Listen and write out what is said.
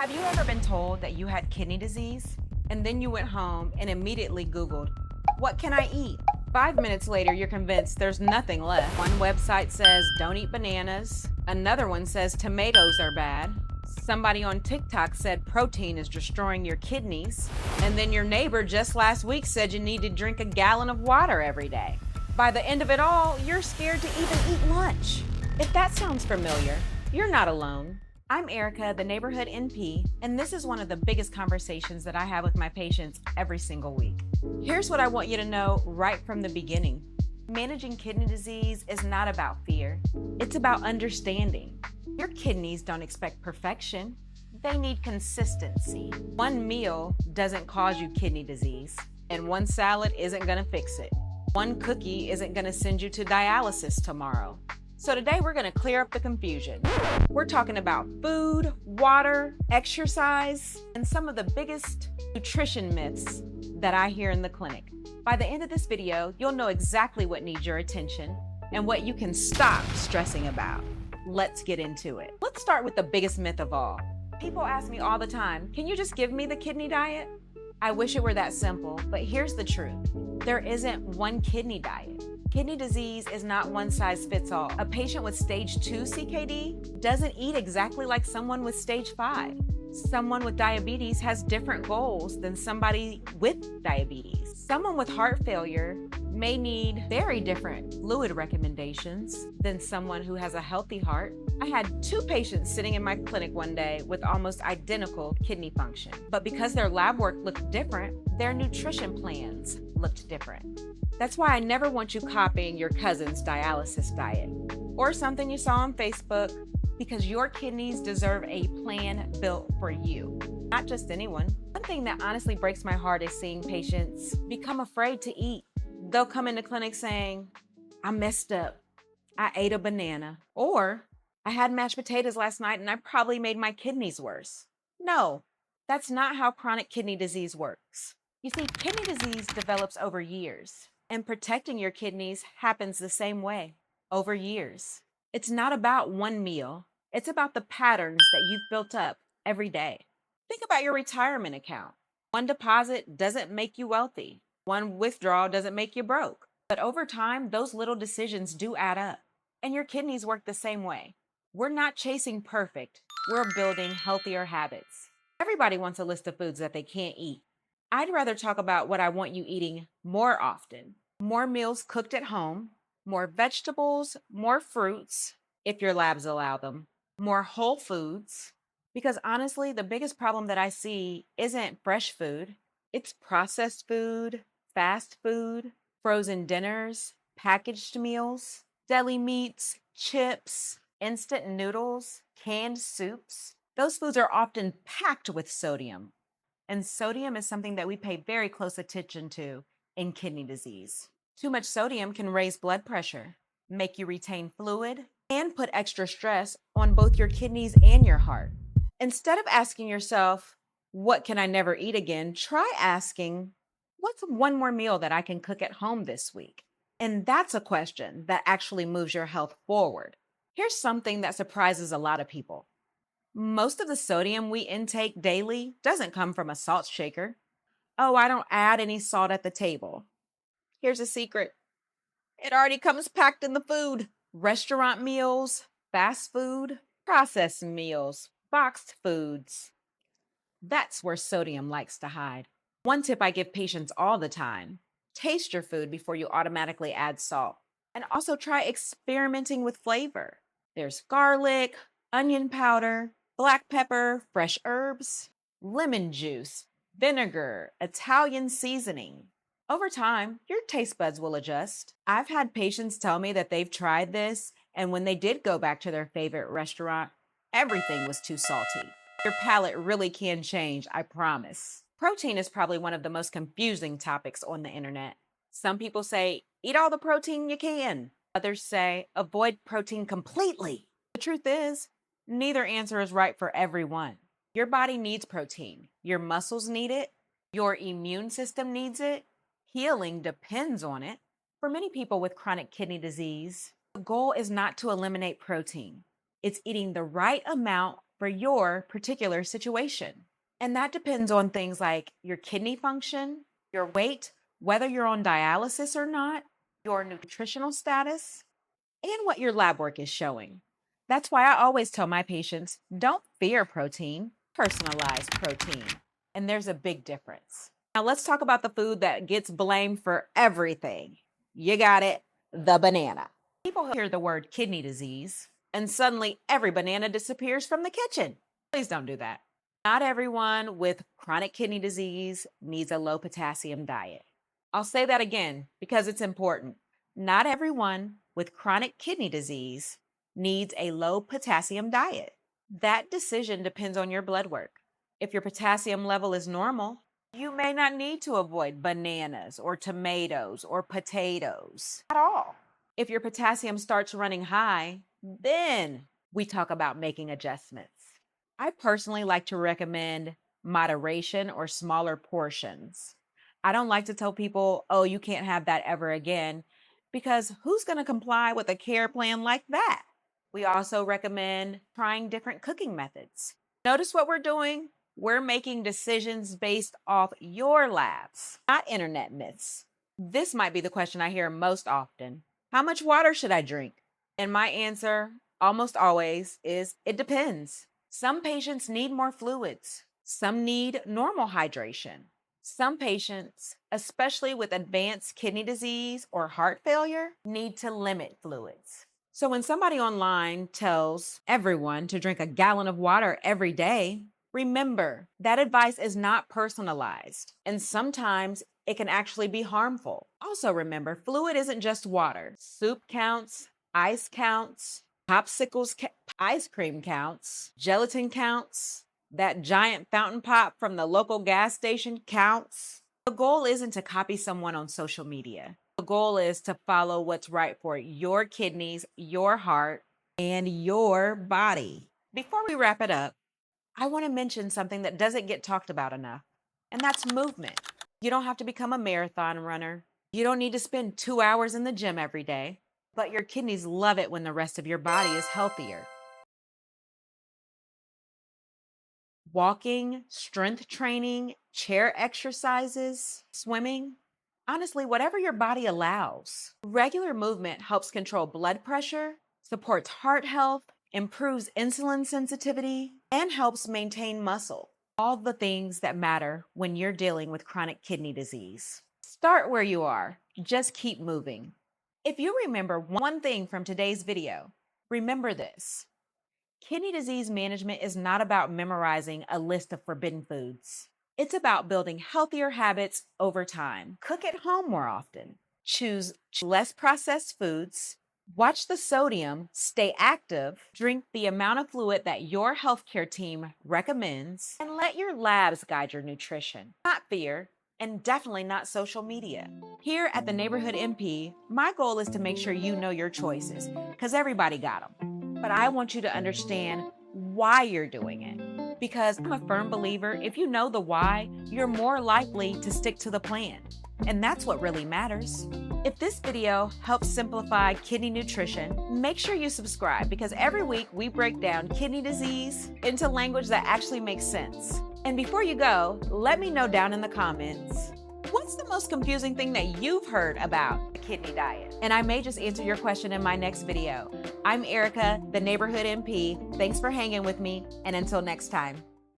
Have you ever been told that you had kidney disease? And then you went home and immediately Googled, what can I eat? 5 minutes later, you're convinced there's nothing left. One website says, don't eat bananas. Another one says tomatoes are bad. Somebody on TikTok said protein is destroying your kidneys. And then your neighbor just last week said you need to drink a gallon of water every day. By the end of it all, you're scared to even eat lunch. If that sounds familiar, you're not alone. I'm Erica, the neighborhood NP, and this is one of the biggest conversations that I have with my patients every single week. Here's what I want you to know right from the beginning. Managing kidney disease is not about fear. It's about understanding. Your kidneys don't expect perfection. They need consistency. One meal doesn't cause you kidney disease, and one salad isn't gonna fix it. One cookie isn't gonna send you to dialysis tomorrow. So today we're gonna clear up the confusion. We're talking about food, water, exercise, and some of the biggest nutrition myths that I hear in the clinic. By the end of this video, you'll know exactly what needs your attention and what you can stop stressing about. Let's get into it. Let's start with the biggest myth of all. People ask me all the time, can you just give me the kidney diet? I wish it were that simple, but here's the truth. There isn't one kidney diet. Kidney disease is not one size fits all. A patient with stage 2 CKD doesn't eat exactly like someone with stage 5. Someone with diabetes has different goals than somebody with diabetes. Someone with heart failure may need very different fluid recommendations than someone who has a healthy heart. I had 2 patients sitting in my clinic one day with almost identical kidney function, but because their lab work looked different, their nutrition plans looked different. That's why I never want you copying your cousin's dialysis diet or something you saw on Facebook, because your kidneys deserve a plan built for you, not just anyone. One thing that honestly breaks my heart is seeing patients become afraid to eat. They'll come into clinic saying, I messed up. I ate a banana. Or I had mashed potatoes last night and I probably made my kidneys worse. No, that's not how chronic kidney disease works. You see, kidney disease develops over years, and protecting your kidneys happens the same way, over years. It's not about one meal. It's about the patterns that you've built up every day. Think about your retirement account. One deposit doesn't make you wealthy. One withdrawal doesn't make you broke. But over time, those little decisions do add up. And your kidneys work the same way. We're not chasing perfect. We're building healthier habits. Everybody wants a list of foods that they can't eat. I'd rather talk about what I want you eating more often. More meals cooked at home, more vegetables, more fruits, if your labs allow them, more whole foods. Because honestly, the biggest problem that I see isn't fresh food. It's processed food, fast food, frozen dinners, packaged meals, deli meats, chips, instant noodles, canned soups. Those foods are often packed with sodium. And sodium is something that we pay very close attention to in kidney disease. Too much sodium can raise blood pressure, make you retain fluid, and put extra stress on both your kidneys and your heart. Instead of asking yourself, what can I never eat again? Try asking, what's one more meal that I can cook at home this week? And that's a question that actually moves your health forward. Here's something that surprises a lot of people. Most of the sodium we intake daily doesn't come from a salt shaker. Oh, I don't add any salt at the table. Here's a secret. It already comes packed in the food. Restaurant meals, fast food, processed meals, boxed foods. That's where sodium likes to hide. One tip I give patients all the time: taste your food before you automatically add salt. And also try experimenting with flavor. There's garlic, onion powder, black pepper, fresh herbs, lemon juice, vinegar, Italian seasoning. Over time, your taste buds will adjust. I've had patients tell me that they've tried this, and when they did go back to their favorite restaurant, everything was too salty. Your palate really can change, I promise. Protein is probably one of the most confusing topics on the internet. Some people say, eat all the protein you can. Others say, avoid protein completely. The truth is, neither answer is right for everyone. Your body needs protein. Your muscles need it. Your immune system needs it. Healing depends on it. For many people with chronic kidney disease, the goal is not to eliminate protein. It's eating the right amount for your particular situation. And that depends on things like your kidney function, your weight, whether you're on dialysis or not, your nutritional status, and what your lab work is showing. That's why I always tell my patients, don't fear protein, personalize protein. And there's a big difference. Now let's talk about the food that gets blamed for everything. You got it, the banana. People hear the word kidney disease and suddenly every banana disappears from the kitchen. Please don't do that. Not everyone with chronic kidney disease needs a low potassium diet. I'll say that again because it's important. Not everyone with chronic kidney disease needs a low potassium diet. That decision depends on your blood work. If your potassium level is normal, you may not need to avoid bananas or tomatoes or potatoes at all. If your potassium starts running high, then we talk about making adjustments. I personally like to recommend moderation or smaller portions. I don't like to tell people, oh, you can't have that ever again, because who's going to comply with a care plan like that? We also recommend trying different cooking methods. Notice what we're doing? We're making decisions based off your labs, not internet myths. This might be the question I hear most often. How much water should I drink? And my answer, almost always, is it depends. Some patients need more fluids. Some need normal hydration. Some patients, especially with advanced kidney disease or heart failure, need to limit fluids. So when somebody online tells everyone to drink a gallon of water every day, remember that advice is not personalized, and sometimes it can actually be harmful. Also remember, fluid isn't just water. Soup counts, ice counts, popsicles, ice cream counts, gelatin counts, that giant fountain pop from the local gas station counts. The goal isn't to copy someone on social media. The goal is to follow what's right for your kidneys, your heart, and your body. Before we wrap it up, I want to mention something that doesn't get talked about enough, and that's movement. You don't have to become a marathon runner. You don't need to spend 2 hours in the gym every day, but your kidneys love it when the rest of your body is healthier. Walking, strength training, chair exercises, swimming, honestly, whatever your body allows. Regular movement helps control blood pressure, supports heart health, improves insulin sensitivity, and helps maintain muscle. All the things that matter when you're dealing with chronic kidney disease. Start where you are. Just keep moving. If you remember one thing from today's video, remember this. Kidney disease management is not about memorizing a list of forbidden foods. It's about building healthier habits over time. Cook at home more often. Choose less processed foods. Watch the sodium, stay active, drink the amount of fluid that your healthcare team recommends, and let your labs guide your nutrition. Not fear, and definitely not social media. Here at the Neighborhood MP, my goal is to make sure you know your choices, because everybody got them. But I want you to understand why you're doing it. Because I'm a firm believer, if you know the why, you're more likely to stick to the plan. And that's what really matters. If this video helps simplify kidney nutrition, make sure you subscribe because every week we break down kidney disease into language that actually makes sense. And before you go, let me know down in the comments, what's the most confusing thing that you've heard about the kidney diet? And I may just answer your question in my next video. I'm Erica, the Neighborhood MP. Thanks for hanging with me, and until next time.